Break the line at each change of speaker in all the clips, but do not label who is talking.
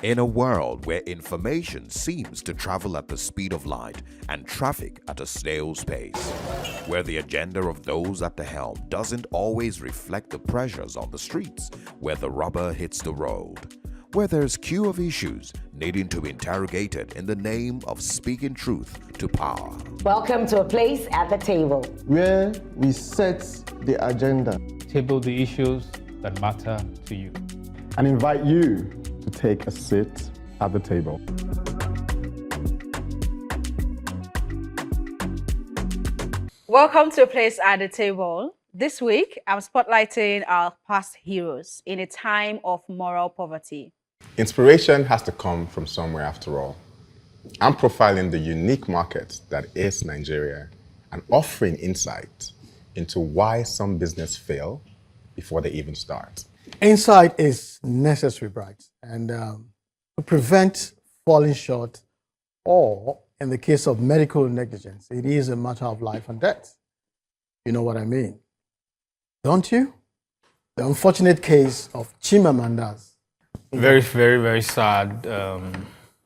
In a world where information seems to travel at the speed of light and traffic at a snail's pace, where the agenda of those at the helm doesn't always reflect the pressures on the streets, where the rubber hits the road, where there's queue of issues needing to be interrogated in the name of speaking truth to power.
Welcome to a place at the table,
where we set the agenda,
table the issues that matter to you,
and invite you to take a seat at the table.
Welcome to a place at the table. This week, I'm spotlighting our past heroes in a time of moral poverty.
Inspiration has to come from somewhere after all. I'm profiling the unique market that is Nigeria and offering insight into why some business fail before they even start.
Insight is necessary, Bright, and to prevent falling short, or in the case of medical negligence, it is a matter of life and death. You know what I mean, don't you? The unfortunate case of Chimamanda's.
Very, very, very sad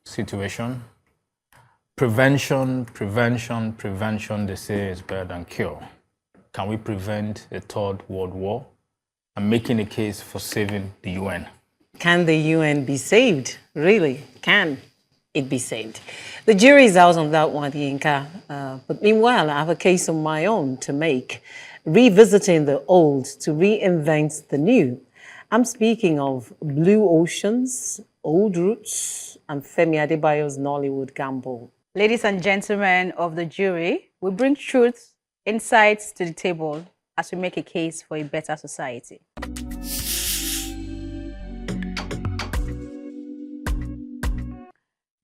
situation. Prevention, they say, is better than cure. Can we prevent a third world war? I'm making a case for saving the UN.
Can the UN be saved? Really? Can it be saved? The jury is out on that one, Yinka. But meanwhile, I have a case of my own to make, revisiting the old to reinvent the new. I'm speaking of Blue Oceans, Old Roots, and Femi Adebayo's Nollywood gamble.
Ladies and gentlemen of the jury, we bring truth, insights to the table as we make a case for a better society.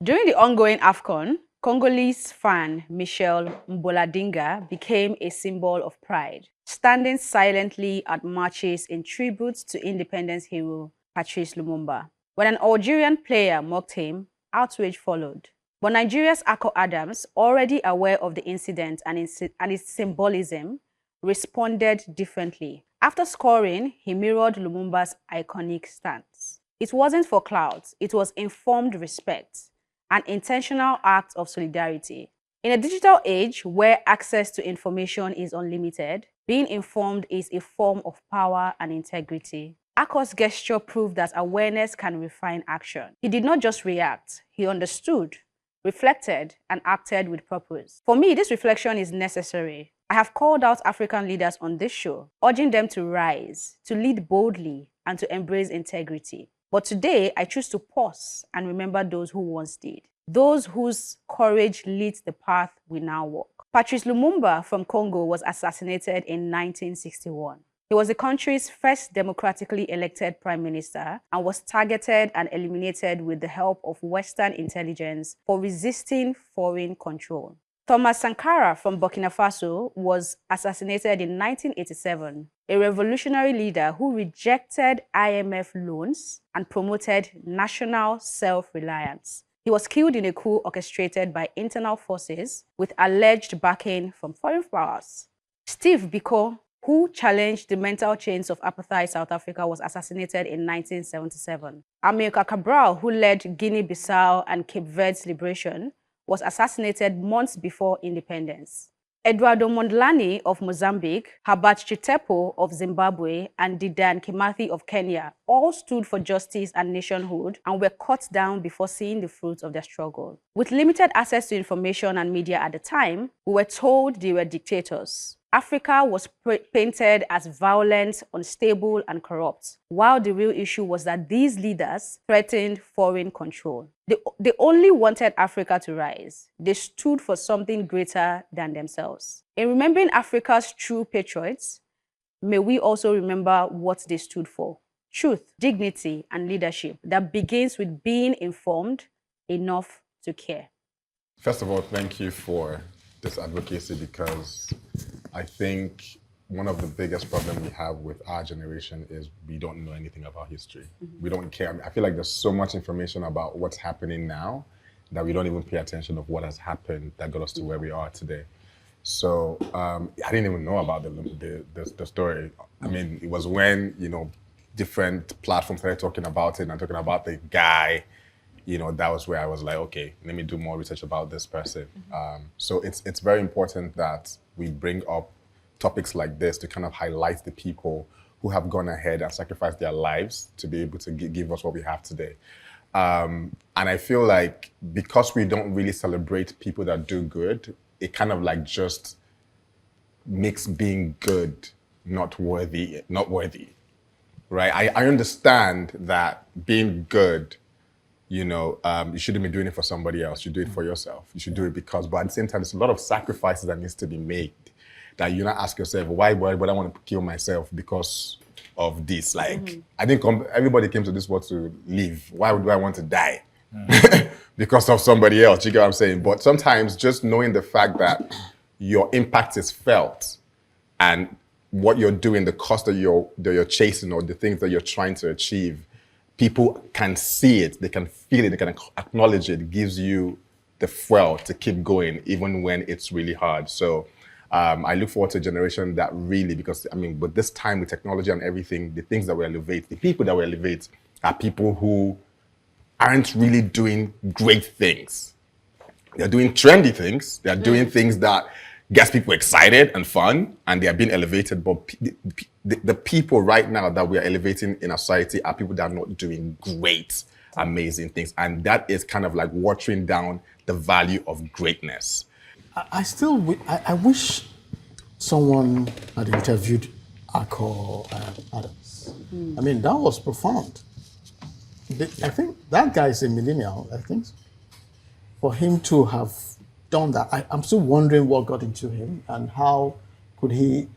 During the ongoing AFCON, Congolese fan Michel Mboladinga became a symbol of pride, standing silently at marches in tribute to independence hero Patrice Lumumba. When an Algerian player mocked him, outrage followed. But Nigeria's Akko Adams, already aware of the incident and its symbolism, responded differently. After scoring, he mirrored Lumumba's iconic stance. It wasn't for clout, it was informed respect, an intentional act of solidarity. In a digital age where access to information is unlimited, being informed is a form of power and integrity. Akko's gesture proved that awareness can refine action. He did not just react, he understood, reflected, and acted with purpose. For me, this reflection is necessary. I have called out African leaders on this show, urging them to rise, to lead boldly, and to embrace integrity. But today, I choose to pause and remember those who once did, those whose courage leads the path we now walk. Patrice Lumumba from Congo was assassinated in 1961. He was the country's first democratically elected prime minister and was targeted and eliminated with the help of Western intelligence for resisting foreign control. Thomas Sankara from Burkina Faso was assassinated in 1987, a revolutionary leader who rejected IMF loans and promoted national self-reliance. He was killed in a coup orchestrated by internal forces with alleged backing from foreign powers. Steve Biko, who challenged the mental chains of apartheid South Africa, was assassinated in 1977. Amilcar Cabral, who led Guinea-Bissau and Cape Verde's liberation, was assassinated months before independence. Eduardo Mondlane of Mozambique, Herbert Chitepo of Zimbabwe, and Dedan Kimathi of Kenya all stood for justice and nationhood and were cut down before seeing the fruits of their struggle. With limited access to information and media at the time, we were told they were dictators. Africa was painted as violent, unstable, and corrupt, while the real issue was that these leaders threatened foreign control. They only wanted Africa to rise. They stood for something greater than themselves. In remembering Africa's true patriots, may we also remember what they stood for: truth, dignity, and leadership that begins with being informed enough to care.
First of all, thank you for this advocacy, because I think one of the biggest problems we have with our generation is we don't know anything about history. We don't care. I feel like there's so much information about what's happening now that we don't even pay attention of what has happened that got us to where we are today. So I didn't even know about the story. I mean, it was when, different platforms started talking about it and talking about the guy that was where I was like, okay, let me do more research about this person. So it's very important that we bring up topics like this to kind of highlight the people who have gone ahead and sacrificed their lives to be able to give us what we have today. And I feel like because we don't really celebrate people that do good, it kind of like just makes being good not worthy, right? I understand that being good, you shouldn't be doing it for somebody else. You do it for yourself. You should do it because, but at the same time, there's a lot of sacrifices that needs to be made that you not ask yourself, why would I want to kill myself because of this? Like, I think everybody came to this world to live. Why would I want to die? Because of somebody else, you get what I'm saying? But sometimes just knowing the fact that your impact is felt and what you're doing, the cost that you're chasing or the things that you're trying to achieve, people can see it, they can feel it, they can acknowledge it. It gives you the fuel to keep going even when it's really hard. So I look forward to a generation that really, because with this time with technology and everything, the things that we elevate, the people that we elevate are people who aren't really doing great things. They're doing trendy things. They're doing things that gets people excited and fun, and they are being elevated. But the people right now that we are elevating in our society are people that are not doing great, amazing things. And that is kind of like watering down the value of greatness.
I wish someone had interviewed Akko Adams. That was profound. I think that guy is a millennial, I think. For him to have done that, I'm still wondering what got into him and how could he,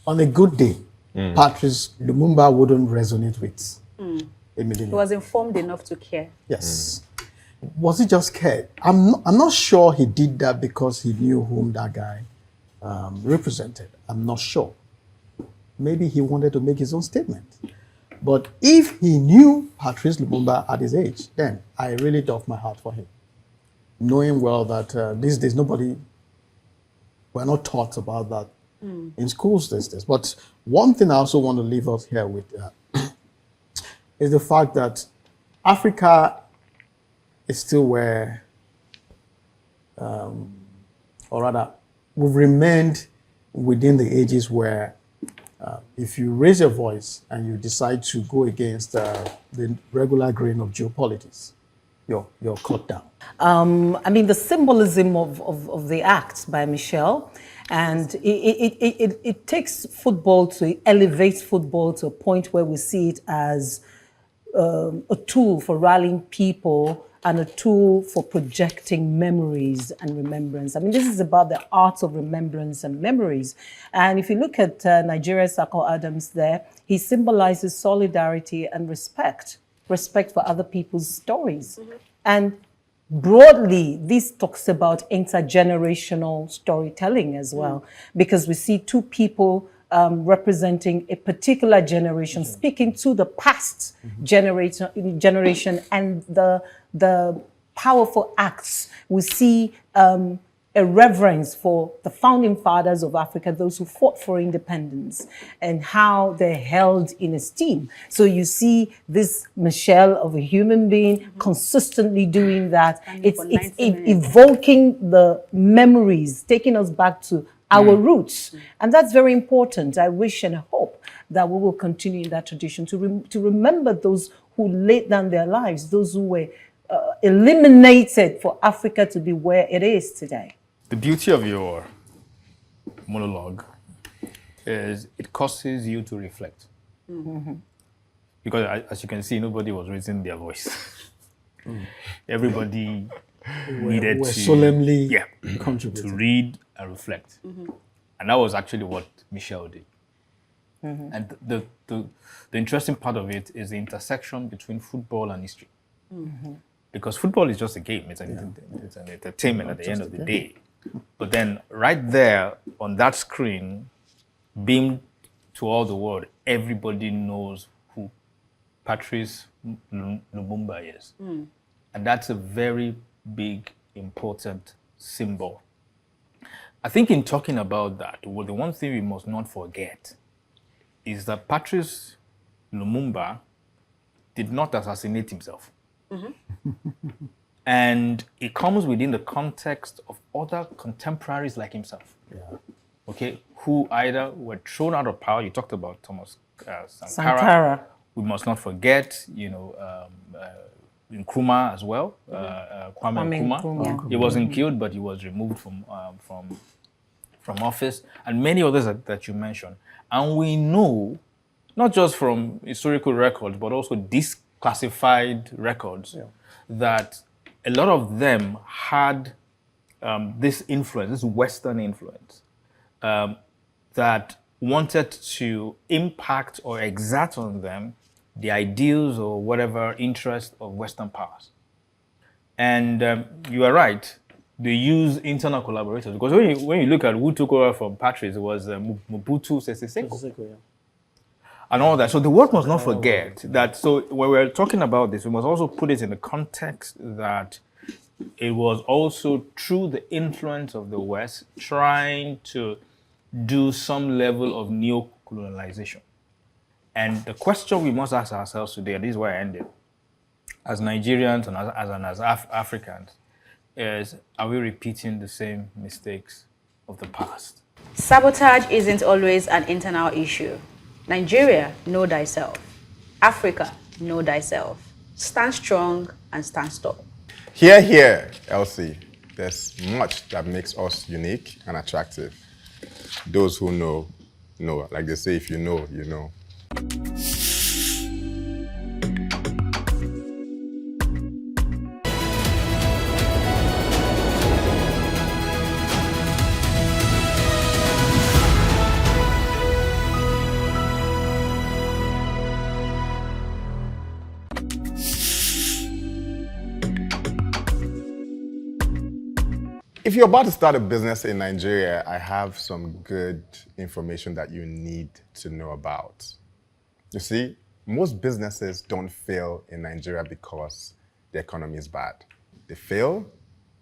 on a good day, Patrice Lumumba wouldn't resonate with a millennial.
He was informed enough to care.
Yes. Was he just scared? I'm not sure he did that because he knew whom that guy represented. I'm not sure. Maybe he wanted to make his own statement. But if he knew Patrice Lumumba at his age, then I really doff my heart for him. Knowing well that these days we're not taught about that in schools these days. But one thing I also want to leave us here with is the fact that Africa is still where, or rather, we've remained within the ages where if you raise your voice and you decide to go against the regular grain of geopolitics, you're cut down.
The symbolism of the act by Michelle, and it takes football to elevate football to a point where we see it as a tool for rallying people and a tool for projecting memories and remembrance. This is about the art of remembrance and memories. And if you look at Nigeria's Akko Adams there, he symbolizes solidarity and respect for other people's stories. And broadly, this talks about intergenerational storytelling as well, because we see two people representing a particular generation, speaking to the past generation and the powerful acts. We see a reverence for the founding fathers of Africa, those who fought for independence, and how they're held in esteem. So you see this Michelle of a human being consistently doing that. It's evoking the memories, taking us back to our roots. And that's very important. I wish and hope that we will continue in that tradition to remember those who laid down their lives, those who were eliminated for Africa to be where it is today.
The beauty of your monologue is it causes you to reflect. Because as you can see, nobody was raising their voice. Everybody needed to
solemnly contribute
to read and reflect. And that was actually what Michelle did. And the interesting part of it is the intersection between football and history. Because football is just a game, it's an entertainment at the end of the day. But then right there on that screen, beamed to all the world, everybody knows who Patrice Lumumba is. And that's a very big, important symbol. I think in talking about that, the one thing we must not forget is that Patrice Lumumba did not assassinate himself. And it comes within the context of other contemporaries like himself. Okay, who either were thrown out of power. You talked about Thomas Sankara. We must not forget, Nkrumah as well, Kwame Nkrumah. He wasn't killed, but he was removed from office, and many others that you mentioned. And we know, not just from historical records, but also declassified records, that a lot of them had this influence, this Western influence, that wanted to impact or exert on them the ideals or whatever interest of Western powers. And you are right, they use internal collaborators. Because when you look at who took over from Patrice, it was Mobutu Sese Seko. And all that. So the world must not forget that. So when we're talking about this, we must also put it in the context that it was also through the influence of the West trying to do some level of neo-colonialization. And the question we must ask ourselves today, and this is where I ended, as Nigerians and as Africans, is, are we repeating the same mistakes of the past?
Sabotage isn't always an internal issue. Nigeria, know thyself. Africa, know thyself. Stand strong and stand tall.
Hear, hear, Elsie. There's much that makes us unique and attractive. Those who know, know. Like they say, if you know, you know. If you're about to start a business in Nigeria, I have some good information that you need to know about. You see, most businesses don't fail in Nigeria because the economy is bad. They fail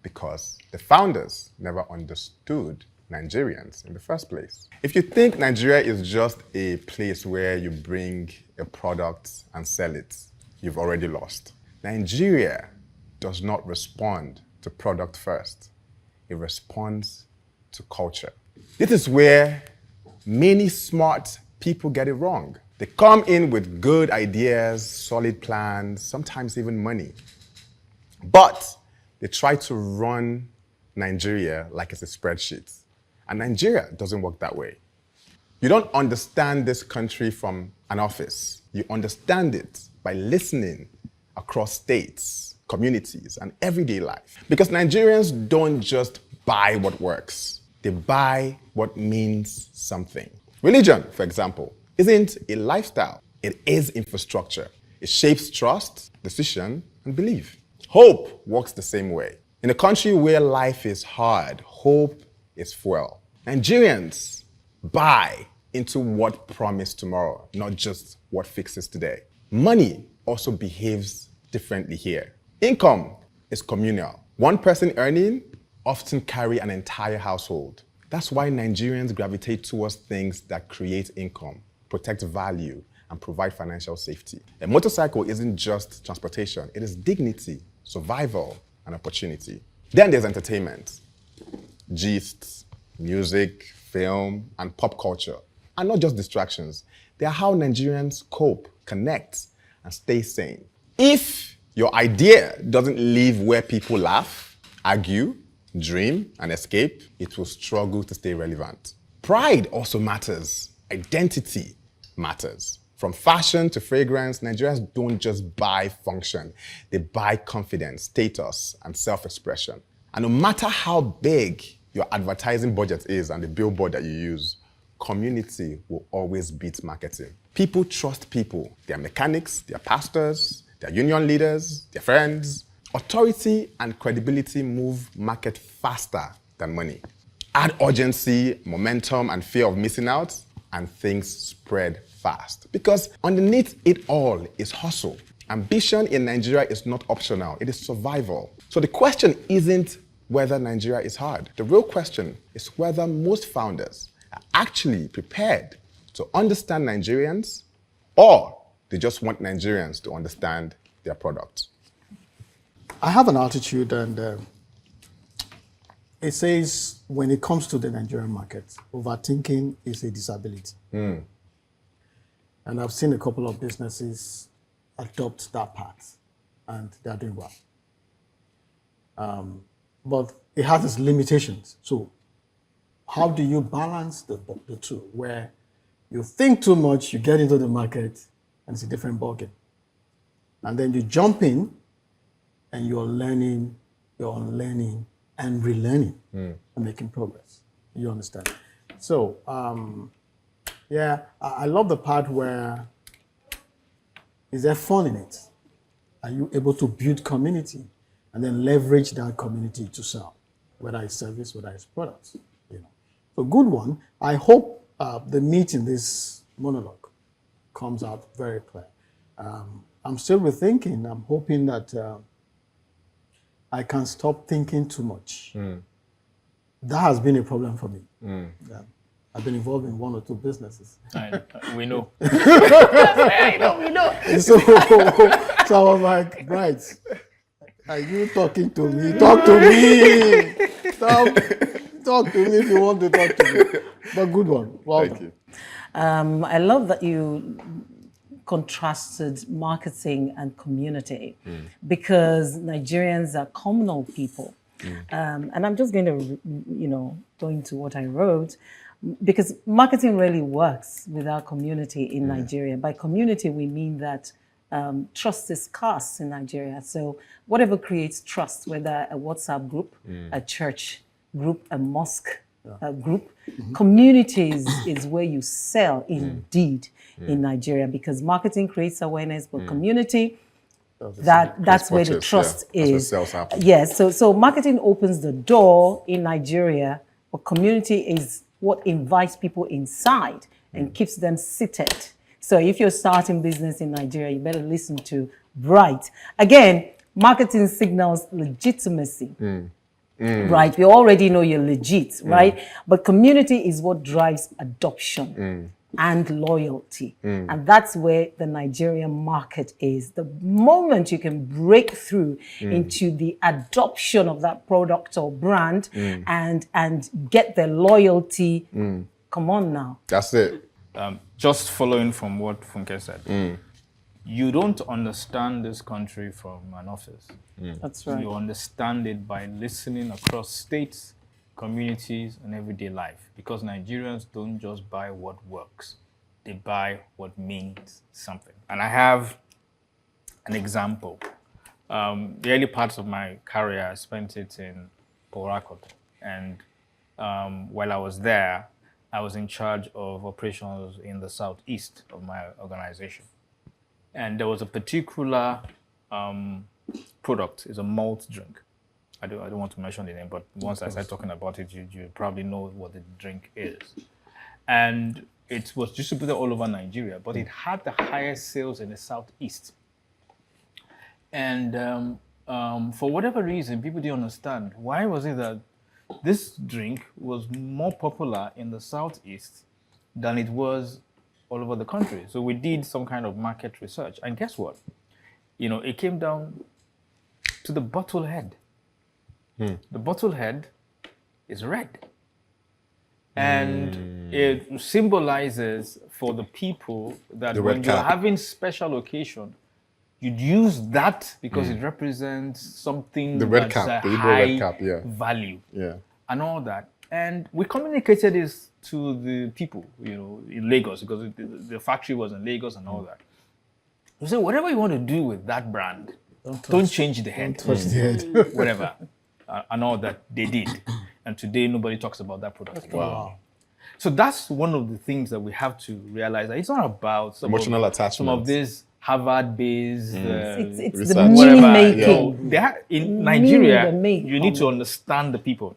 because the founders never understood Nigerians in the first place. If you think Nigeria is just a place where you bring a product and sell it, you've already lost. Nigeria does not respond to product first. It responds to culture. This is where many smart people get it wrong. They come in with good ideas, solid plans, sometimes even money. But they try to run Nigeria like it's a spreadsheet. And Nigeria doesn't work that way. You don't understand this country from an office. You understand it by listening across states, communities, and everyday life. Because Nigerians don't just buy what works. They buy what means something. Religion, for example, isn't a lifestyle. It is infrastructure. It shapes trust, decision, and belief. Hope works the same way. In a country where life is hard, hope is fuel. Nigerians buy into what promised tomorrow, not just what fixes today. Money also behaves differently here. Income is communal. One person earning often carry an entire household. That's why Nigerians gravitate towards things that create income, protect value, and provide financial safety. A motorcycle isn't just transportation, it is dignity, survival, and opportunity. Then there's entertainment. Gists, music, film, and pop culture are not just distractions. They are how Nigerians cope, connect, and stay sane. If your idea doesn't live where people laugh, argue, dream, and escape, it will struggle to stay relevant. Pride also matters. Identity matters. From fashion to fragrance, Nigerians don't just buy function. They buy confidence, status, and self-expression. And no matter how big your advertising budget is and the billboard that you use, community will always beat marketing. People trust people, their mechanics, their pastors, their union leaders, their friends. Authority and credibility move market faster than money. Add urgency, momentum, and fear of missing out, and things spread fast. Because underneath it all is hustle. Ambition in Nigeria is not optional, it is survival. So the question isn't whether Nigeria is hard. The real question is whether most founders are actually prepared to understand Nigerians, or they just want Nigerians to understand their product.
I have an attitude, and it says when it comes to the Nigerian market, overthinking is a disability. And I've seen a couple of businesses adopt that path, and they're doing well. But it has its limitations. So how do you balance the two, where you think too much, you get into the market, and it's a different ballgame. And then you jump in, and you're learning, you're unlearning, and relearning, and making progress. You understand? So, yeah, I love the part where, is there fun in it? Are you able to build community and then leverage that community to sell, whether it's service, whether it's products? You know, so good one. I hope the meat in this monologue comes out very clear. I'm still rethinking. I'm hoping that I can stop thinking too much. That has been a problem for me. Yeah. I've been involved in 1 or 2 businesses.
We know.
We know. So I was like, right, are you talking to me? Talk to me. Talk to me if you want to talk to me. But good one. Well
Thank you.
I love that you contrasted marketing and community because Nigerians are communal people. And I'm just going to, go into what I wrote, because marketing really works without community in Nigeria. By community, we mean that trust is scarce in Nigeria. So whatever creates trust, whether a WhatsApp group, a church group, a mosque group, communities is where you sell indeed in Nigeria, because marketing creates awareness, but community, that's where the trust is. Yes, so marketing opens the door in Nigeria, but community is what invites people inside and keeps them seated. So if you're starting business in Nigeria, you better listen to Bright. Again, marketing signals legitimacy. Right, we already know you're legit, right? But community is what drives adoption and loyalty. And that's where the Nigerian market is. The moment you can break through into the adoption of that product or brand and get their loyalty, come on now.
That's it.
Just following from what Funke said, you don't understand this country from an office.
That's right.
You understand it by listening across states, communities, and everyday life. Because Nigerians don't just buy what works, they buy what means something. And I have an example. The early parts of my career, I spent it in Port Harcourt. And while I was there, I was in charge of operations in the southeast of my organization. And there was a particular product, it's a malt drink. I don't want to mention the name, but once I start talking about it, you probably know what the drink is. And it was distributed all over Nigeria, but it had the highest sales in the southeast. And for whatever reason, people didn't understand. Why was it that this drink was more popular in the southeast than it was all over the country? So we did some kind of market research, and guess what? It came down to the bottle head. The bottle head is red. And it symbolizes for the people that when you're having special occasion, you'd use that because it represents something that's a high value and all that. And we communicated this to the people, in Lagos, because the factory was in Lagos and all that. We said, whatever you want to do with that brand, don't change the head.
Don't touch the head.
Whatever. And all that they did. And today, nobody talks about that product again.
Wow.
So that's one of the things that we have to realize, that it's not about
emotional attachment.
Some of this Harvard-based
it's the meaning making.
In Nigeria, you need to understand the people.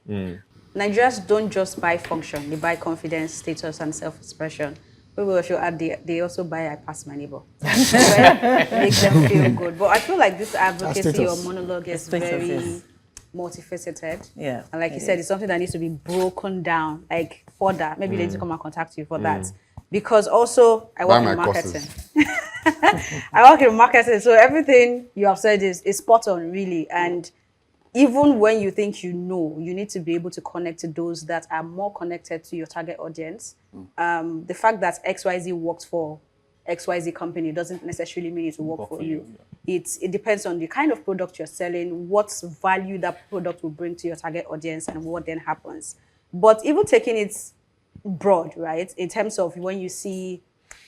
Nigerians don't just buy function, they buy confidence, status, and self-expression. Maybe if you add, they also buy I pass my neighbor. Makes them feel good. But I feel like this advocacy or monologue is very multifaceted.
Yeah.
And like you said, it's something that needs to be broken down, further. Maybe they need to come and contact you for that. Because also, I work in marketing. I work in marketing, so everything you have said is spot on, really. And even when you think you know, you need to be able to connect to those that are more connected to your target audience. The fact that XYZ works for XYZ company doesn't necessarily mean it will work for you. It depends on the kind of product you're selling, what value that product will bring to your target audience, and what then happens. But even taking it broad, right, in terms of when you see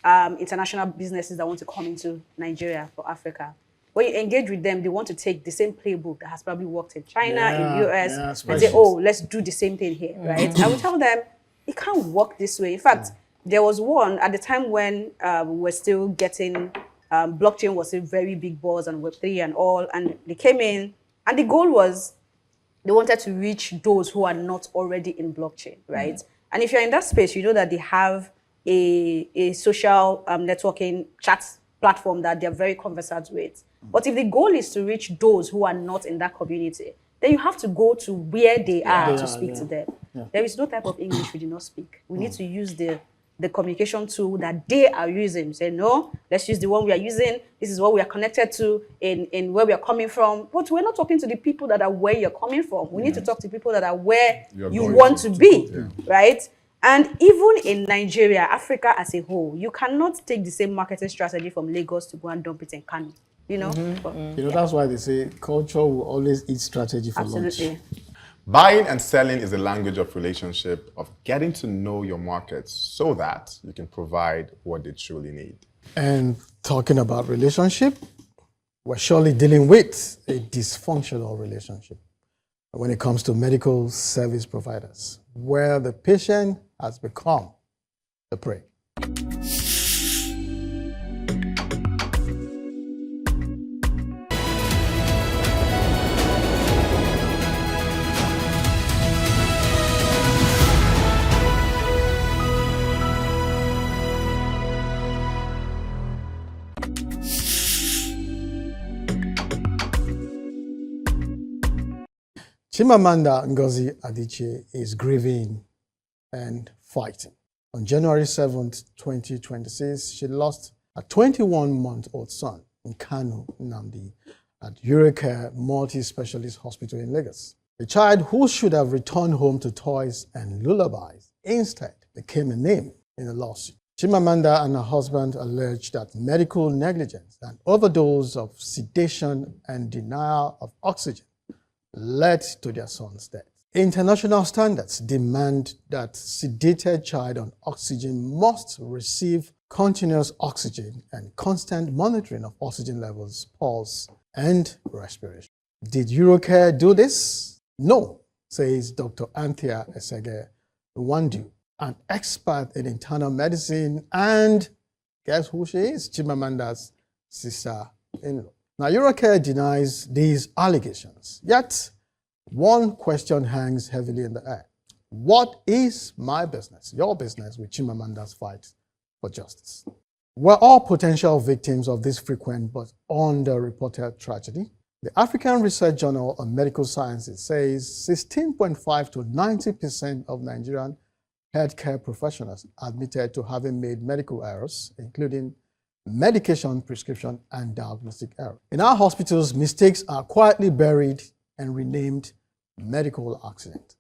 international businesses that want to come into Nigeria for Africa, when you engage with them, they want to take the same playbook that has probably worked in China, in US, and say, oh, let's do the same thing here, right? I will tell them, it can't work this way. In fact, there was one at the time when we were still getting, blockchain was a very big buzz and Web3 and all, and they came in, and the goal was they wanted to reach those who are not already in blockchain, right? And if you're in that space, you know that they have a social networking chat platform that they're very conversant with. But if the goal is to reach those who are not in that community, then you have to go to where they are to speak to them. There is no type of English we do not speak. We need to use the communication tool that they are using. Say, no, let's use the one we are using. This is what we are connected to in where we are coming from. But we're not talking to the people that are where you're coming from. We need to talk to people that are where you want to be, right? And even in Nigeria, Africa as a whole, you cannot take the same marketing strategy from Lagos to go and dump it in Kano. You know?
You know, that's why they say culture will always eat strategy for
Absolutely.
lunch.
Buying and selling is a language of relationship, of getting to know your markets so that you can provide what they truly need.
And talking about relationship, we're surely dealing with a dysfunctional relationship when it comes to medical service providers, where the patient has become the prey. Chimamanda Ngozi Adichie is grieving and fighting. On January 7th, 2026, she lost a 21-month-old son in Kano, Nnamdi, at Eurocare Multi-Specialist Hospital in Lagos. The child who should have returned home to toys and lullabies instead became a name in the lawsuit. Chimamanda and her husband alleged that medical negligence and overdose of sedation and denial of oxygen led to their son's death. International standards demand that sedated child on oxygen must receive continuous oxygen and constant monitoring of oxygen levels, pulse, and respiration. Did Eurocare do this? No, says Dr. Anthea Esege Nwandu, an expert in internal medicine, and guess who she is? Chimamanda's sister-in-law. Now, Eurocare denies these allegations, yet one question hangs heavily in the air. What is my business, your business, with Chimamanda's fight for justice? We're all potential victims of this frequent but underreported tragedy. The African Research Journal on Medical Sciences says 16.5 to 90% of Nigerian healthcare professionals admitted to having made medical errors, including medication prescription and diagnostic error. In our hospitals, mistakes are quietly buried and renamed medical accident.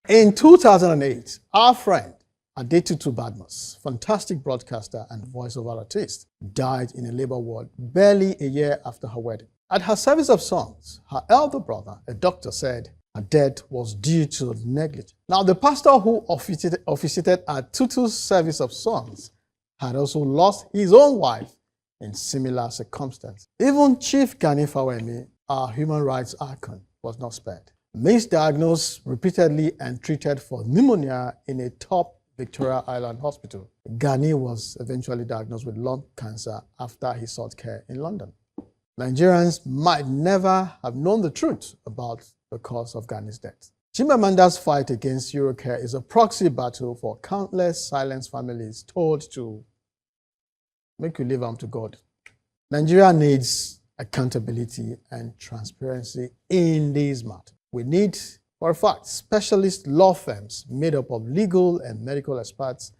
In 2008, our friend Adetutu Badmus, fantastic broadcaster and voiceover artist, died in a labor ward barely a year after her wedding. At her service of songs, her elder brother, a doctor, said her death was due to negligence. Now, the pastor who officiated at Tutu's service of songs had also lost his own wife in similar circumstances. Even Chief Gani Fawemi, our human rights icon, was not spared. Misdiagnosed repeatedly and treated for pneumonia in a top Victoria Island hospital, Gani was eventually diagnosed with lung cancer after he sought care in London. Nigerians might never have known the truth about the cause of Gani's death. Chimamanda's fight against Eurocare is a proxy battle for countless silenced families told to make you live unto God. Nigeria needs accountability and transparency in these matters. We need, for a fact, specialist law firms made up of legal and medical experts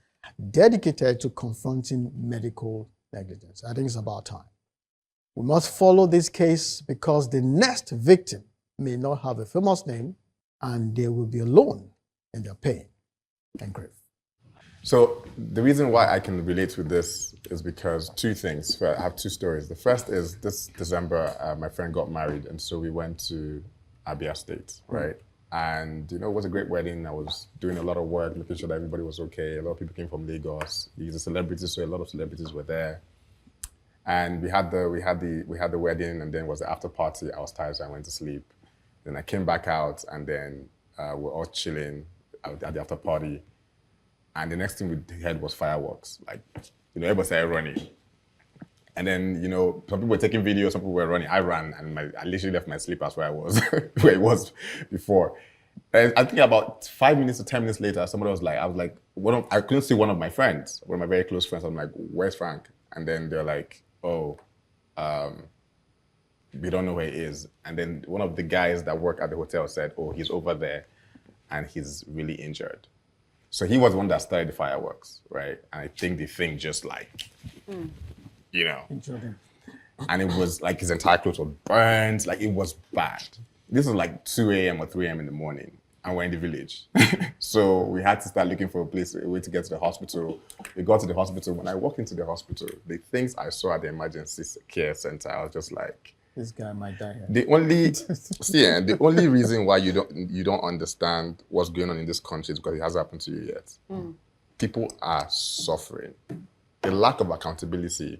dedicated to confronting medical negligence. I think it's about time. We must follow this case because the next victim may not have a famous name and they will be alone in their pain and grief.
So the reason why I can relate with this is because two things. I have two stories. The first is this December, my friend got married, and so we went to Abia State, right? And it was a great wedding. I was doing a lot of work, making sure that everybody was okay. A lot of people came from Lagos. He's a celebrity, so a lot of celebrities were there. And we had the wedding, and then it was the after party. I was tired, so I went to sleep. Then I came back out, and then we're all chilling at the after party. And the next thing we heard was fireworks. Like, everybody started running. And then, some people were taking videos, some people were running. I ran, and I literally left my slippers where I was, where it was before. And I think about 5 minutes to 10 minutes later, somebody was like, I couldn't see one of my friends, one of my very close friends. I'm like, where's Frank? And then they're like, oh, we don't know where he is. And then one of the guys that work at the hotel said, oh, he's over there, and he's really injured. So he was the one that started the fireworks, right? And I think the thing just and it was like his entire clothes were burned, like it was bad. This was like 2 a.m. or 3 a.m. in the morning, and we're in the village. So we had to start looking for a way to get to the hospital. We got to the hospital. When I walked into the hospital, the things I saw at the emergency care center, I was just like,
this guy might die here.
The only reason why you don't understand what's going on in this country is because it hasn't happened to you yet. People are suffering. The lack of accountability,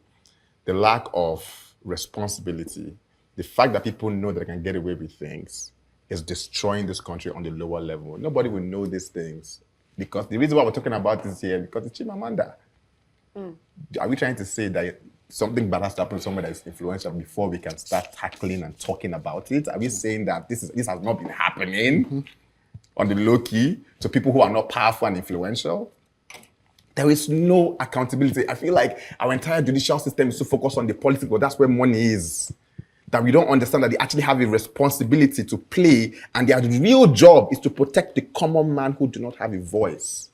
the lack of responsibility, the fact that people know that they can get away with things is destroying this country on the lower level. Nobody will know these things because the reason why we're talking about this here because it's Chimamanda. Are we trying to say that something bad has to happen to someone that is influential before we can start tackling and talking about it? Are we saying that this has not been happening on the low key to people who are not powerful and influential? There is no accountability. I feel like our entire judicial system is so focused on the politics, but that's where money is. That we don't understand that they actually have a responsibility to play, and their real job is to protect the common man who do not have a voice.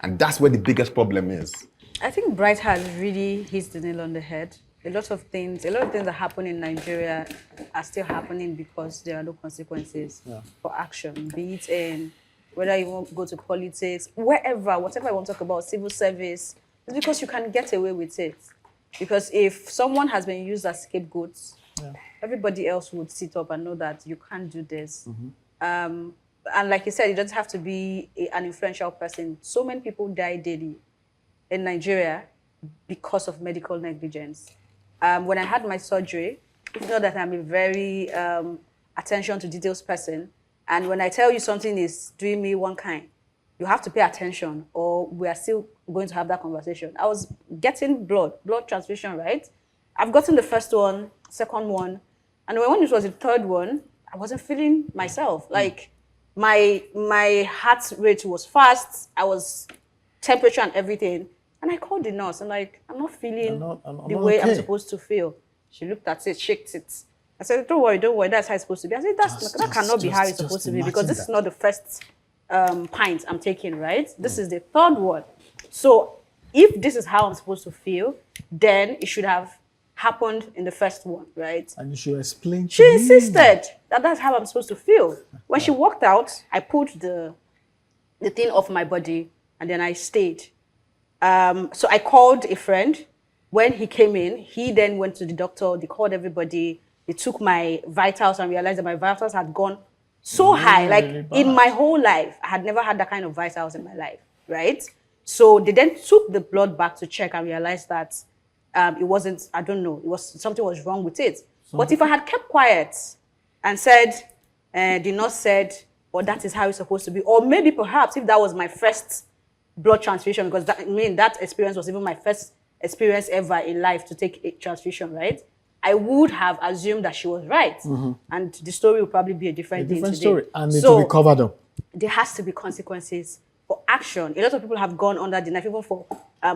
And that's where the biggest problem is.
I think Bright has really hit the nail on the head. A lot of things that happen in Nigeria are still happening because there are no consequences for action, be it in whether you want to go to politics, whatever you want to talk about, civil service, it's because you can get away with it. Because if someone has been used as scapegoats, everybody else would sit up and know that you can't do this. And like you said, it doesn't have to be an influential person. So many people die daily in Nigeria because of medical negligence. When I had my surgery, you know that I'm a very attention to details person. And when I tell you something is doing me one kind, you have to pay attention or we are still going to have that conversation. I was getting blood transfusion, right? I've gotten the first one, second one. And when it was the third one, I wasn't feeling myself. Like my heart rate was fast. I was temperature and everything. And I called the nurse. I'm like, I'm not feeling the way I'm supposed to feel. She looked at it, shaked it. I said, don't worry, that's how it's supposed to be. I said, that cannot be how it's supposed to be because this is not the first pint I'm taking, right? This is the third one. So if this is how I'm supposed to feel, then it should have happened in the first one, right?
And you should explain to
She
me.
insisted that that's how I'm supposed to feel. When she walked out, I pulled the thing off my body and then I stayed. So I called a friend. When he came in, he then went to the doctor. They called everybody. They took my vitals and realized that my vitals had gone so high. Like in my whole life, I had never had that kind of vitals in my life, right? So they then took the blood back to check and realized that it wasn't, I don't know, something was wrong with it. But if I had kept quiet and said, the nurse said, or that is how it's supposed to be, or maybe perhaps if that was my first blood transfusion, because that experience was even my first experience ever in life to take a transfusion, right? I would have assumed that she was right. And the story would probably be a different thing today.
Story. And it will be covered up.
There has to be consequences for action. A lot of people have gone under the knife, even for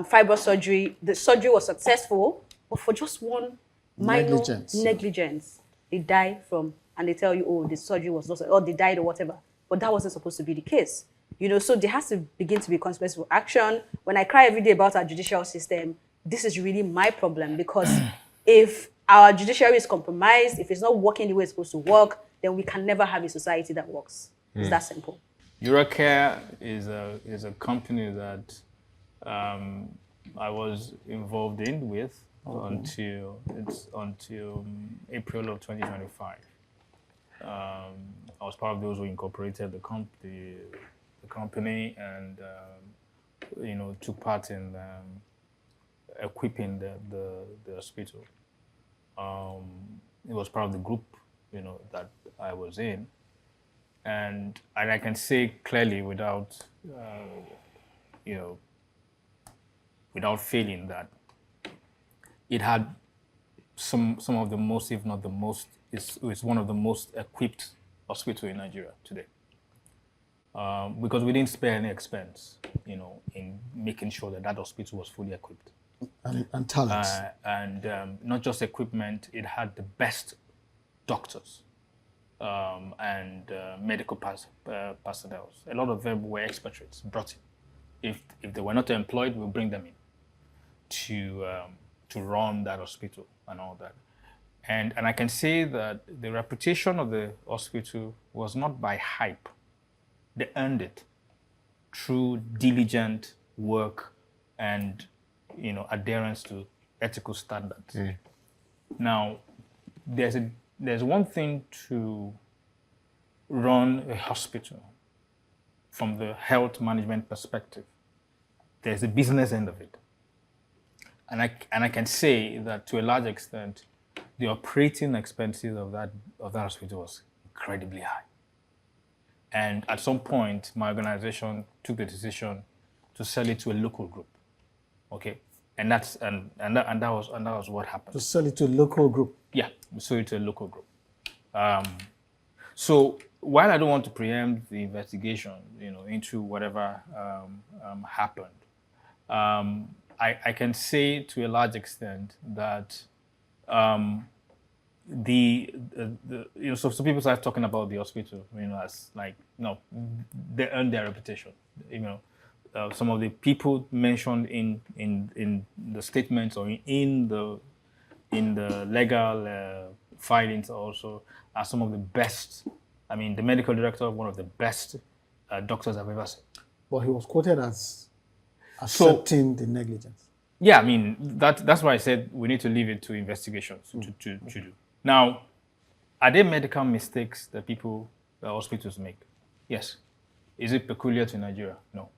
fiber surgery. The surgery was successful, but for just one minor negligence, they die from, and they tell you, oh, the surgery was not, or they died or whatever. But that wasn't supposed to be the case. So there has to begin to be consequences for action. When I cry every day about our judicial system, this is really my problem, because if our judiciary is compromised, if it's not working the way it's supposed to work, then we can never have a society that works. It's that simple.
Eurocare is a company that I was involved with until April of 2025. I was part of those who incorporated the company and took part in equipping the hospital. It was part of the group that I was in, and I can say clearly without without failing that it had some of the most, if not the most, it's one of the most equipped hospitals in Nigeria today. Because we didn't spare any expense, in making sure that hospital was fully equipped.
And talents.
And not just equipment, it had the best doctors and medical personnel. A lot of them were expatriates brought in. If they were not employed, we'll bring them in to run that hospital and all that. And I can say that the reputation of the hospital was not by hype. They earned it through diligent work and adherence to ethical standards. Now, there's one thing to run a hospital from the health management perspective. There's the business end of it. And I can say that to a large extent, the operating expenses of that hospital was incredibly high. And at some point, my organization took the decision to sell it to a local group. Okay, and that was what happened.
To sell it to a local group.
Yeah, we sold it to a local group. So while I don't want to preempt the investigation, into whatever happened, I can say to a large extent that so people start talking about the hospital, as they earn their reputation. Some of the people mentioned in the statements or in the legal filings also are some of the best. I mean, the medical director, one of the best doctors I've ever seen.
But he was quoted as accepting the negligence.
Yeah, I mean, that's why I said we need to leave it to investigations to do. Now, are there medical mistakes that hospitals make? Yes. Is it peculiar to Nigeria? No.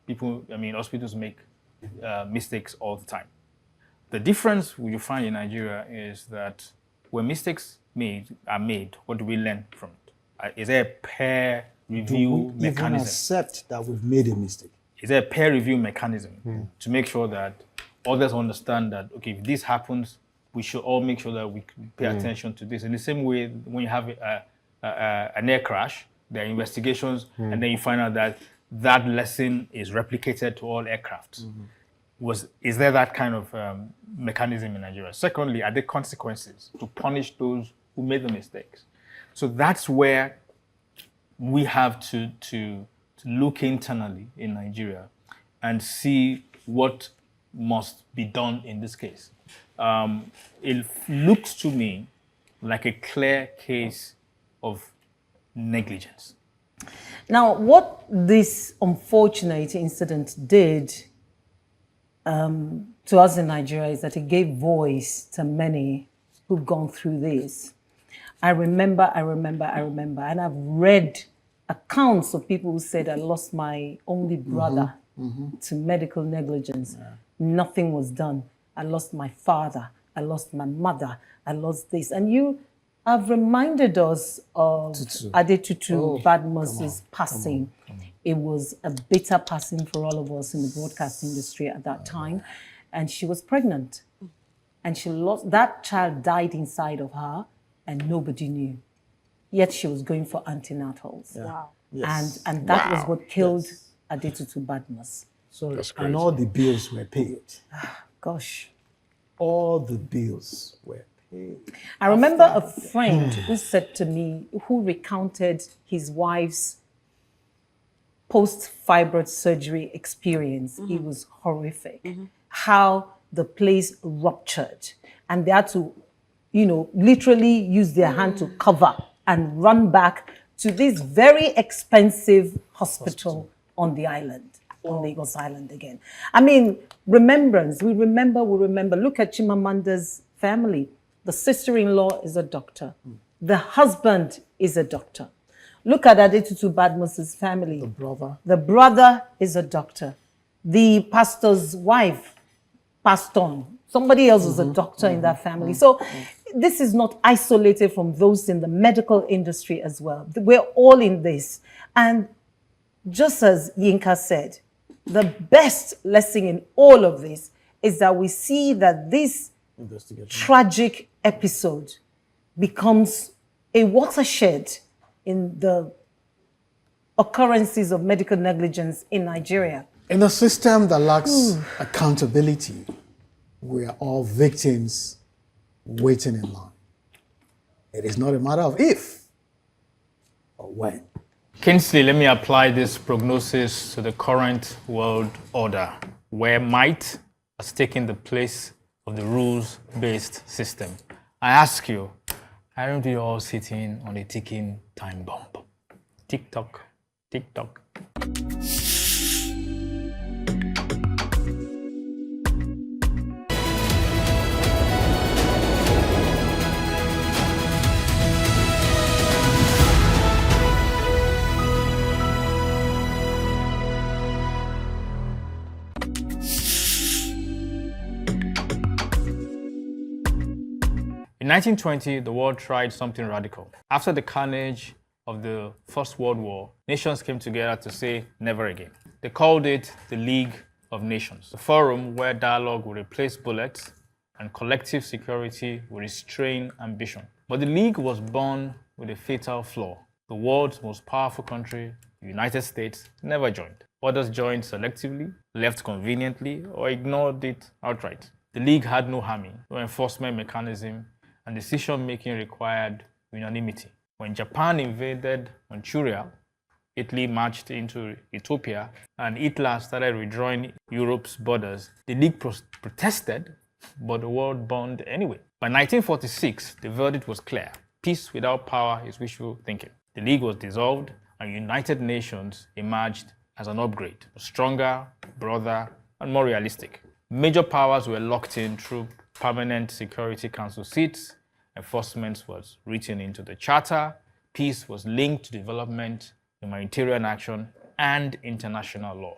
Hospitals make mistakes all the time. The difference you find in Nigeria is that when mistakes are made, what do we learn from it? Is there a peer review mechanism?
Even accept that we've made a mistake.
Is there a peer review mechanism to make sure that others understand that, okay, if this happens, we should all make sure that we pay attention to this. In the same way, when you have an air crash, there are investigations, and then you find out that lesson is replicated to all aircraft. Is there that kind of mechanism in Nigeria? Secondly, are there consequences to punish those who made the mistakes? So that's where we have to look internally in Nigeria and see what must be done in this case. It looks to me like a clear case of negligence.
Now, what this unfortunate incident did to us in Nigeria is that it gave voice to many who've gone through this. I remember, and I've read accounts of people who said, I lost my only brother to medical negligence. Yeah. Nothing was done. I lost my father. I lost my mother. I lost this. And you have reminded us of Adetutu Badmus's passing. Come on. It was a bitter passing for all of us in the broadcast industry at that time. And she was pregnant. And that child died inside of her, and nobody knew. Yet she was going for antenatals. Yeah. Wow. Yes. And that was what killed Adetutu Badmus.
So, and all the bills were paid.
Gosh.
All the bills were paid.
I remember a friend who said to me, who recounted his wife's post-fibroid surgery experience. It was horrific. How the place ruptured. And they had to, literally use their hand to cover and run back to this very expensive hospital on the island, on Lagos Island again. I mean, remembrance, we remember. Look at Chimamanda's family. The sister-in-law is a doctor. The husband is a doctor. Look at Adetutu Badmus's family. The brother is a doctor. The pastor's wife passed on. Somebody else was a doctor in that family. So this is not isolated from those in the medical industry as well. We're all in this. And just as Yinka said, the best lesson in all of this is that we see that this tragic episode becomes a watershed in the occurrences of medical negligence in Nigeria.
In a system that lacks accountability, we are all victims waiting in line. It is not a matter of if or when.
Kingsley, let me apply this prognosis to the current world order, where might has taken the place of the rules-based system. I ask you, aren't we all sitting on a ticking time bomb? Tick-tock, tick-tock. In 1920, the world tried something radical. After the carnage of the First World War, nations came together to say never again. They called it the League of Nations, a forum where dialogue would replace bullets and collective security would restrain ambition. But the League was born with a fatal flaw. The world's most powerful country, the United States, never joined. Others joined selectively, left conveniently, or ignored it outright. The League had no army, no enforcement mechanism, and decision-making required unanimity. When Japan invaded Manchuria, Italy marched into Ethiopia, and Hitler started redrawing Europe's borders, the League protested, but the world burned anyway. By 1946, the verdict was clear. Peace without power is wishful thinking. The League was dissolved, and United Nations emerged as an upgrade, stronger, broader, and more realistic. Major powers were locked in through permanent Security Council seats, enforcement was written into the charter, peace was linked to development, humanitarian action, and international law.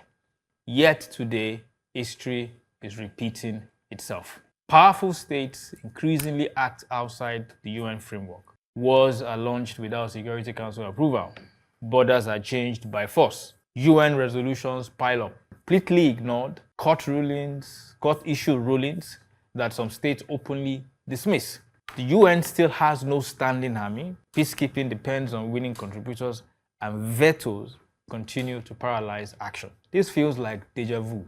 Yet today, history is repeating itself. Powerful states increasingly act outside the UN framework. Wars are launched without Security Council approval. Borders are changed by force. UN resolutions pile up, completely ignored, court-issued rulings that some states openly dismiss. The UN still has no standing army. Peacekeeping depends on willing contributors, and vetoes continue to paralyze action. This feels like deja vu.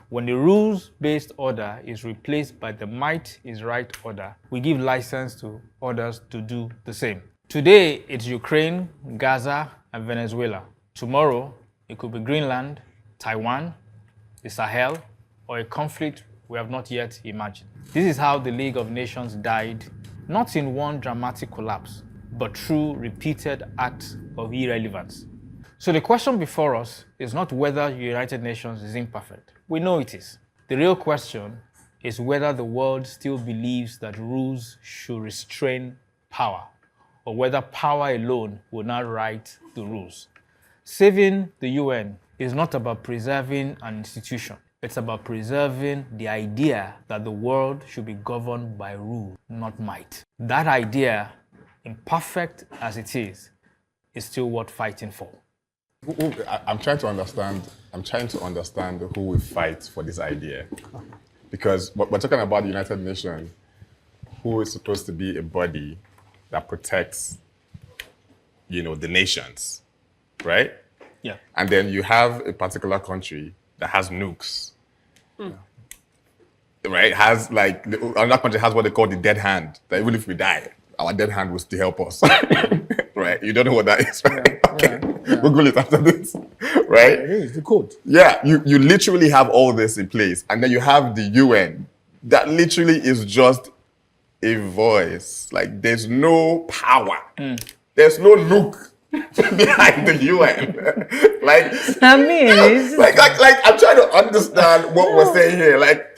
When the rules-based order is replaced by the might is right order, we give license to others to do the same. Today, it's Ukraine, Gaza, and Venezuela. Tomorrow, it could be Greenland, Taiwan, the Sahel, or a conflict we have not yet imagined. This is how the League of Nations died, not in one dramatic collapse, but through repeated acts of irrelevance. So the question before us is not whether the United Nations is imperfect. We know it is. The real question is whether the world still believes that rules should restrain power, or whether power alone will not write the rules. Saving the UN is not about preserving an institution. It's about preserving the idea that the world should be governed by rule, not might. That idea, imperfect as it is still worth fighting for.
I'm trying to understand who will fight for this idea. Because we're talking about the United Nations, who is supposed to be a body that protects, the nations, right?
Yeah.
And then you have a particular country that has nukes. Right? Has another country has what they call the dead hand. That even if we die, our dead hand will still help us. Right? right? You don't know what that is, right? Okay.
yeah.
Google it after this, right?
It is the code.
Yeah, you literally have all this in place. And then you have the UN that literally is just a voice. Like, there's no power. There's no look behind the UN. like,
I mean, it's
like I'm trying to understand what we're saying here. Like,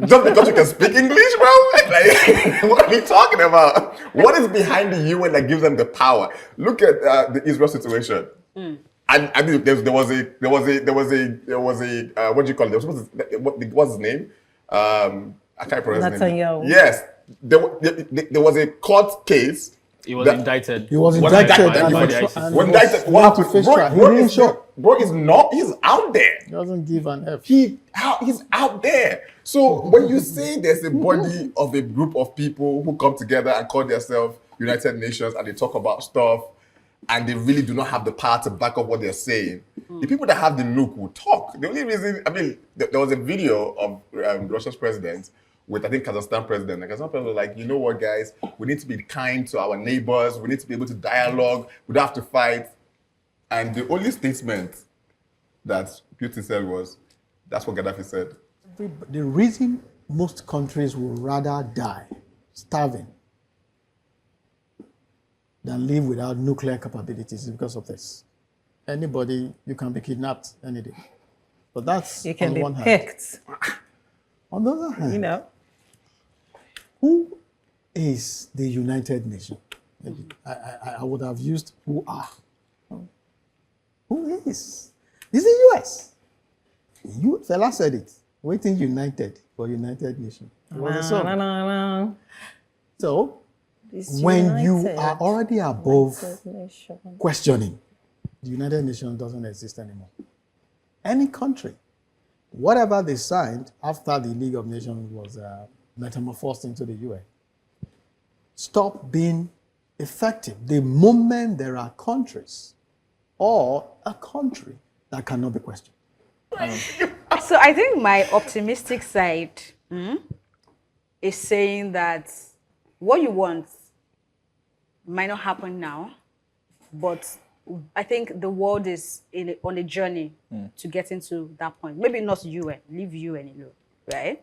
just because you can speak English, bro? Like, what are you talking about? What is behind the UN that gives them the power? Look at the Israel situation. And I mean, there was a what do you call it? There was supposed to, what's his name? I can't pronounce his name.
Netanyahu.
Yes, there was a court case.
He was indicted.
He was
indicted
indicted
by
and
the
he
ICC.
was-
Indicted.
he had to face trial. He didn't show.
Bro is not. He's out there.
He doesn't give an F.
He's out there. So when you say there's a body of a group of people who come together and call themselves United Nations and they talk about stuff and they really do not have the power to back up what they're saying, the people that have the look will talk. The only reason, I mean, there was a video of Russia's president with, I think, Kazakhstan president. And Kazakhstan president was like, you know what, guys? We need to be kind to our neighbors. We need to be able to dialogue. We don't have to fight. And the only statement that Putin said was, that's what Gaddafi said.
The reason most countries would rather die starving than live without nuclear capabilities is because of this. Anybody, you can be kidnapped any day. But that's
you can
on
be
one hand.
picked.
On the other hand,
You know,
who is the United Nations? Maybe I would have used who are. Who is? It's the US. You fella said it. Waiting united for United Nations. It was a song. So when you are already above questioning, the United Nations doesn't exist anymore. Any country, whatever they signed after the League of Nations was metamorphosed into the UN, stop being effective the moment there are countries or a country that cannot be questioned.
So I think my optimistic side is saying that what you want might not happen now, but I think the world is on a journey to get into that point. Maybe not UN, leave UN alone, right?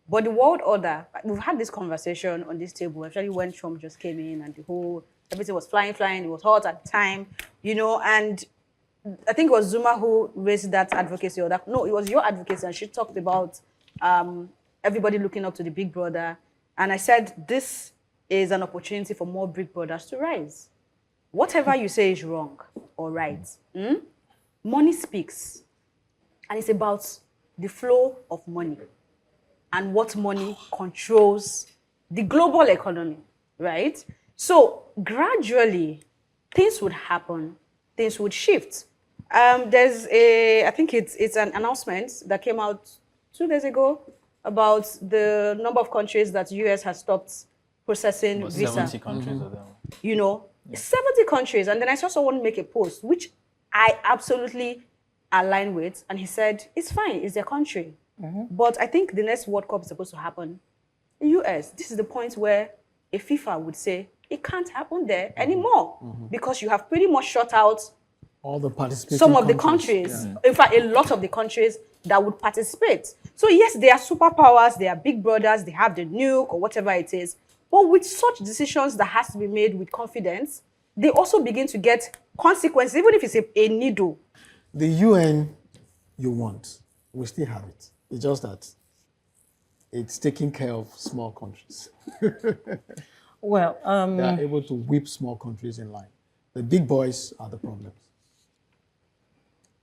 But the world order, we've had this conversation on this table, actually when Trump just came in and everything was flying, it was hot at the time, you know, and I think it was Zuma who raised that advocacy, or that, no, it was your advocacy, and she talked about everybody looking up to the big brother. And I said, this is an opportunity for more big brothers to rise. Whatever you say is wrong or right. Money speaks. And it's about the flow of money and what money controls the global economy, right? So gradually, things would happen, things would shift. There's I think it's an announcement that came out 2 days ago about the number of countries that the US has stopped processing
About
visa.
70 countries of them.
You know, 70 countries. And then I saw someone make a post, which I absolutely align with. And he said, it's fine, it's their country. But I think the next World Cup is supposed to happen in the US. This is the point where a FIFA would say, it can't happen there anymore. Because you have pretty much shut out
All the participating
some of the countries, in fact, a lot of the countries that would participate. So yes, they are superpowers, they are big brothers, they have the nuke or whatever it is. But with such decisions that has to be made with confidence, they also begin to get consequences, even if it's a needle.
The UN you want, we still have it. It's just that it's taking care of small countries.
well,
They are able to whip small countries in line. The big boys are the problems.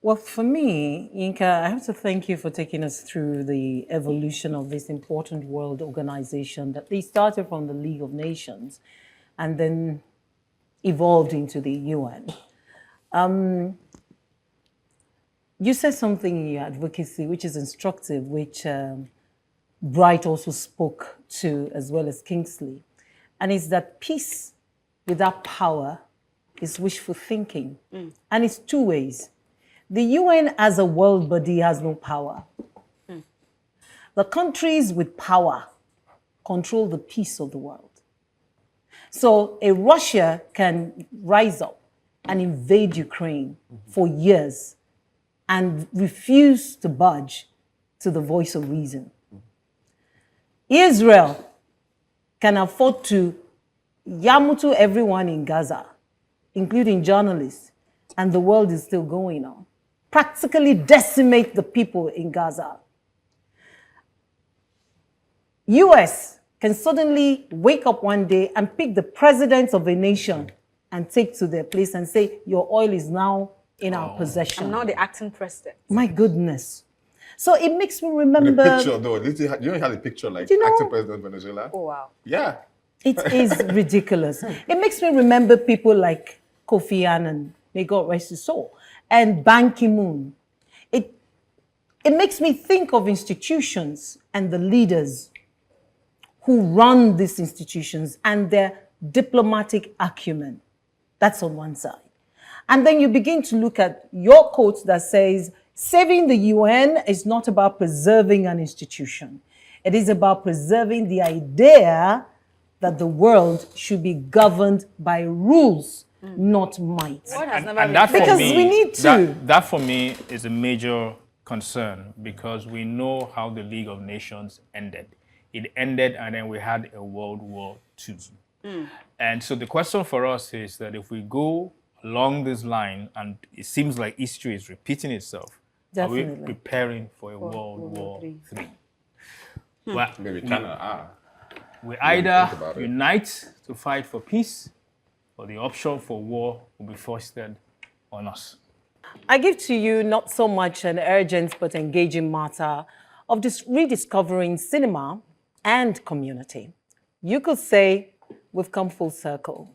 Well, for me, Yinka, I have to thank you for taking us through the evolution of this important world organization that they started from the League of Nations and then evolved into the UN. You said something in your advocacy which is instructive, which Bright also spoke to, as well as Kingsley, and it's that peace without power is wishful thinking. And it's two ways. The UN as a world body has no power. The countries with power control the peace of the world. So a Russia can rise up and invade Ukraine for years and refuse to budge to the voice of reason. Israel can afford to yamutu everyone in Gaza, including journalists, and the world is still going on. Practically decimate the people in Gaza. US can suddenly wake up one day and pick the president of a nation and take to their place and say, your oil is now in our possession.
I'm now the acting president.
My goodness. So it makes me remember...
The picture, though, you know you had a picture like acting president of Venezuela?
Oh, wow.
Yeah.
It is ridiculous. It makes me remember people like Kofi Annan, may God rest his soul, and Ban Ki-moon. It makes me think of institutions and the leaders who run these institutions and their diplomatic acumen. That's on one side. And then you begin to look at your quote that says, saving the UN is not about preserving an institution. It is about preserving the idea that the world should be governed by rules, not might.
And that for
because
me,
we need to.
That for me is a major concern because we know how the League of Nations ended. It ended and then we had a World War II. And so the question for us is that if we go along this line and it seems like history is repeating itself,
Definitely.
are we preparing for a World War III? Well,
Maybe kind of are.
we
think
either
about it.
unite to fight for peace or the option for war will be foisted on us.
I give to you not so much an urgent but engaging matter of rediscovering cinema and community. You could say we've come full circle.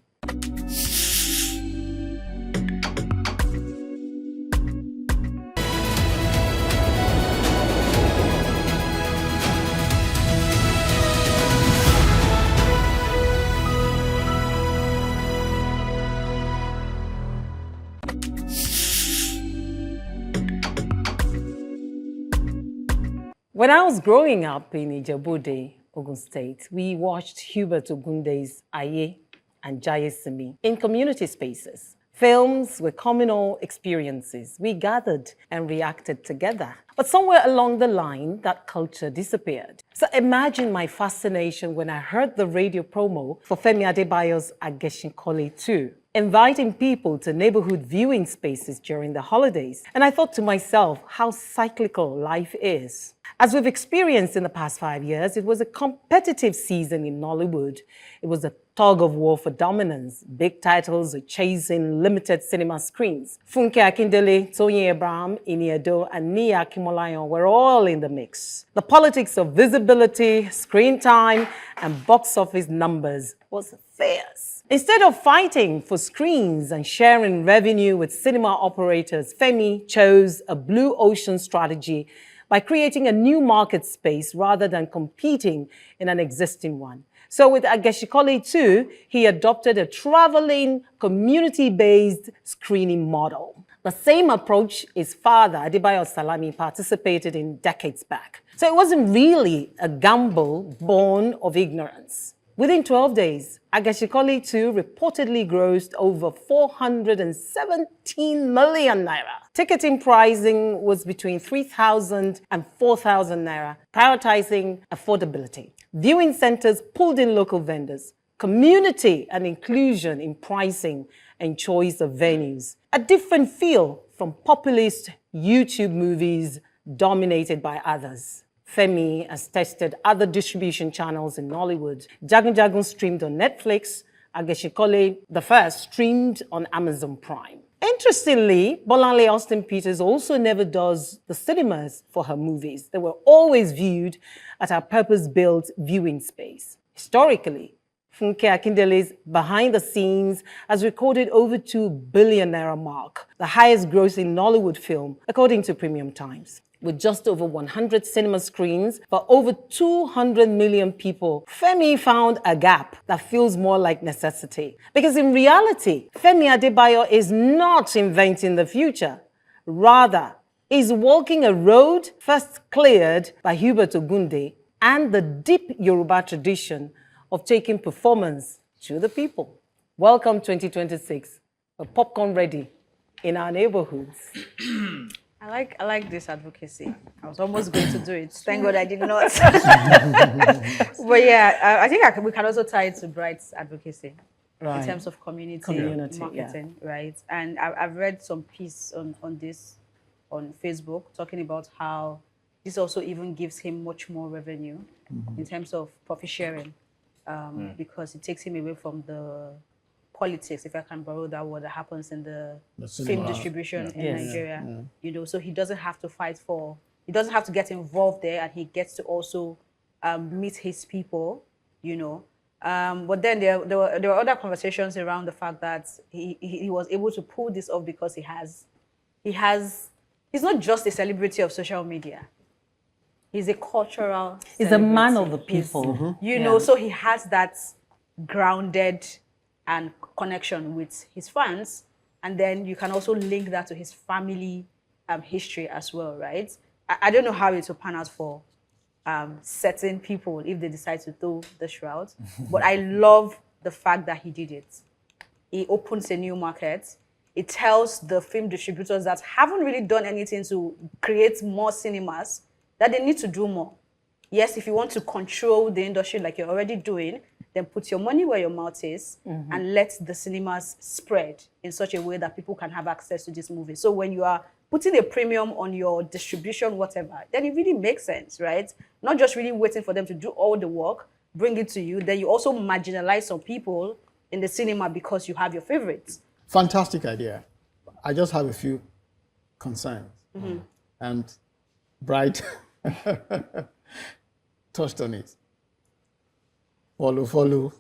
When I was growing up in Ijebu-Ode, Ogun State, we watched Hubert Ogunde's Aye and Jaye Simi in community spaces. Films were communal experiences. We gathered and reacted together. But somewhere along the line, that culture disappeared. So imagine my fascination when I heard the radio promo for Femi Adebayo's Ageshinkole 2, inviting people to neighborhood viewing spaces during the holidays. And I thought to myself how cyclical life is. As we've experienced in the past 5 years, it was a competitive season in Nollywood. It was a tug of war for dominance. Big titles were chasing limited cinema screens. Funke Akindele, Tony Abraham, Iniedo, and Nia Kimolayon were all in the mix. The politics of visibility, screen time, and box office numbers was fierce. Instead of fighting for screens and sharing revenue with cinema operators, Femi chose a blue ocean strategy by creating a new market space rather than competing in an existing one. So with Ageshikole 2, he adopted a traveling, community-based screening model. The same approach his father, Adebayo Salami, participated in decades back. So it wasn't really a gamble born of ignorance. Within 12 days, Ageshikole 2 reportedly grossed over 417 million naira. Ticketing pricing was between 3,000 and 4,000 naira, prioritizing affordability. Viewing centers pulled in local vendors, community and inclusion in pricing and choice of venues. A different feel from populist YouTube movies dominated by others. Femi has tested other distribution channels in Nollywood. Jagun Jagun streamed on Netflix. Ageshikole, the first, streamed on Amazon Prime. Interestingly, Bolanle Austin Peters also never does the cinemas for her movies. They were always viewed at her purpose-built viewing space. Historically, Funke Akindele's Behind the Scenes has recorded over 2 billion naira mark, the highest grossing Nollywood film, according to Premium Times. With just over 100 cinema screens for over 200 million people, Femi found a gap that feels more like necessity. Because in reality, Femi Adebayo is not inventing the future. Rather, he's walking a road first cleared by Hubert Ogunde and the deep Yoruba tradition of taking performance to the people. Welcome 2026. We're popcorn ready in our neighborhoods.
I like this advocacy. I was almost going to do it. Thank God I did not. But yeah, I think we can also tie it to Bright's advocacy
Right.
in terms of community marketing, right? And I've read some piece on this on Facebook talking about how this also even gives him much more revenue in terms of profit sharing, because it takes him away from the politics, if I can borrow that word, that happens in the film distribution in Nigeria. You know, so he doesn't have to he doesn't have to get involved there, and he gets to also meet his people, you know. But then there were other conversations around the fact that he was able to pull this off because he's not just a celebrity of social media. He's a cultural
He's
celebrity.
a man of the people.
You know, so he has that grounded and connection with his fans, and then you can also link that to his family history as well, right? I don't know how it will pan out for certain people if they decide to throw this route, but I love the fact that he did it. He opens a new market. It tells the film distributors that haven't really done anything to create more cinemas that they need to do more. Yes, if you want to control the industry like you're already doing, then put your money where your mouth is and let the cinemas spread in such a way that people can have access to this movie. So when you are putting a premium on your distribution, whatever, then it really makes sense, right? Not just really waiting for them to do all the work, bring it to you. Then you also marginalize some people in the cinema because you have your favorites.
Fantastic idea. I just have a few concerns. And Bright touched on it. Follow,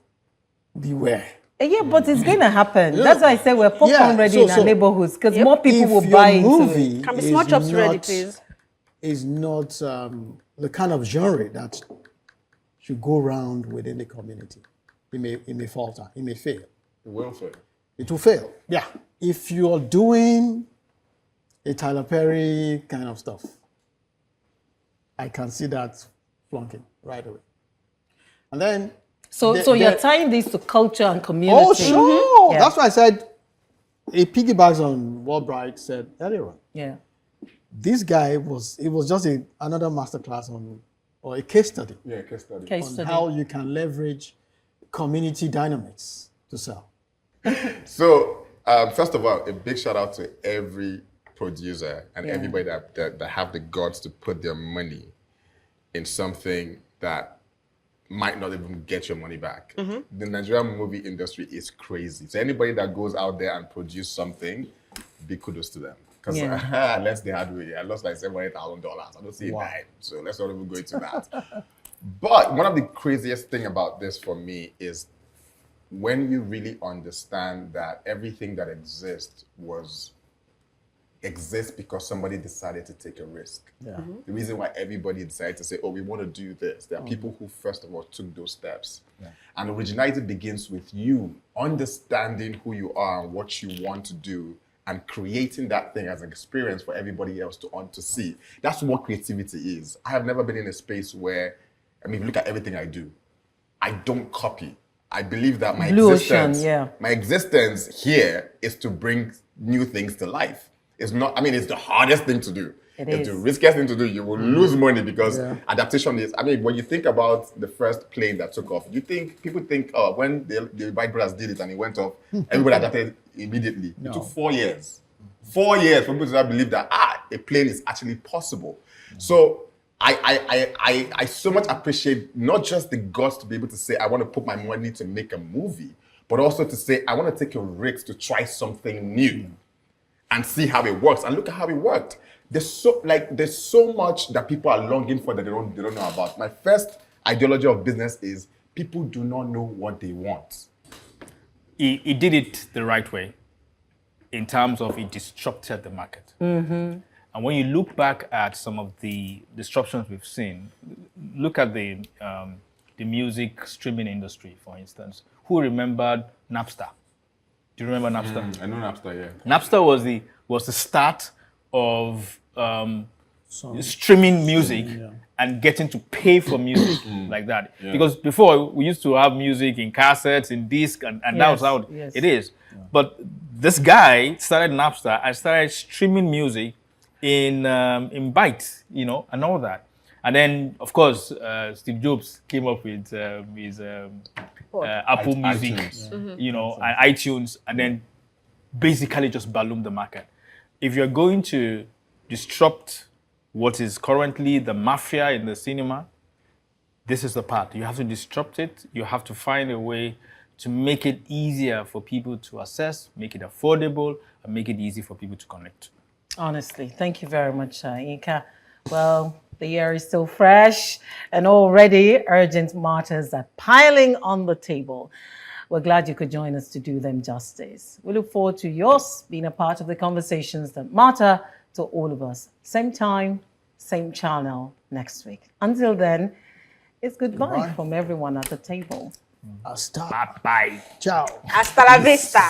beware.
Yeah, but it's going to happen. That's why I said we're popcorn ready in our neighborhoods, because more people will
If
buy
your
into
movie
it.
Can be small chops ready, please?
is not the kind of genre that should go around within the community. It may falter, it may fail.
It will fail.
It will fail. Yeah. If you're doing a Tyler Perry kind of stuff, I can see that flunking right away. And then
So you're tying this to culture and community.
oh, sure.
Yeah.
That's why I said it piggybacks on what Bright said earlier on.
Yeah.
This guy it was just another masterclass or a case study
Yeah, case study.
Case
on
study.
how you can leverage community dynamics to sell.
So, first of all, a big shout out to every producer and everybody that have the guts to put their money in something that might not even get your money back. The Nigerian movie industry is crazy. So anybody that goes out there and produce something, big kudos to them. Because unless they had way, I lost like $700,000. I don't see a dime. So let's not even go into that. But one of the craziest thing about this for me is when you really understand that everything that exists because somebody decided to take a risk.
Yeah.
The reason why everybody decided to say, oh, we want to do this. There are people who, first of all, took those steps. Yeah. And originality begins with you understanding who you are and what you want to do and creating that thing as an experience for everybody else to see. That's what creativity is. I have never been in a space where, if you look at everything I do, I don't copy. I believe that my existence here is to bring new things to life. It's not, it's the hardest thing to do. It's the riskiest thing to do. You will lose money because adaptation is, when you think about the first plane that took off, people think, oh, when the Wright brothers did it and it went off, everybody adapted immediately. No. It took 4 years. 4 years for people to believe that, a plane is actually possible. So I so much appreciate not just the guts to be able to say, I want to put my money to make a movie, but also to say, I want to take a risk to try something new and see how it works. And look at how it worked. There's so much that people are longing for that they don't know about. My first ideology of business is people do not know what they want.
He did it the right way in terms of it disrupted the market. And when you look back at some of the disruptions we've seen, look at the music streaming industry, for instance. Who remembered Napster? Do you remember Napster?
I know Napster, yeah.
Napster was the start of streaming music and getting to pay for music like that. Because before we used to have music in cassettes, in disc, and that was how it is. But this guy started Napster and started streaming music in bytes, you know, and all that. And then, of course, Steve Jobs came up with his Apple Music, you know, and iTunes, and then basically just ballooned the market. If you're going to disrupt what is currently the mafia in the cinema, this is the part. You have to disrupt it. You have to find a way to make it easier for people to access, make it affordable, and make it easy for people to connect.
Honestly, thank you very much, Yinka. Well, the year is still fresh, and already urgent matters are piling on the table. We're glad you could join us to do them justice. We look forward to yours being a part of the conversations that matter to all of us. Same time, same channel next week. Until then, it's goodbye from everyone at the table.
I'll stop.
Bye-bye.
Ciao.
Hasta la vista.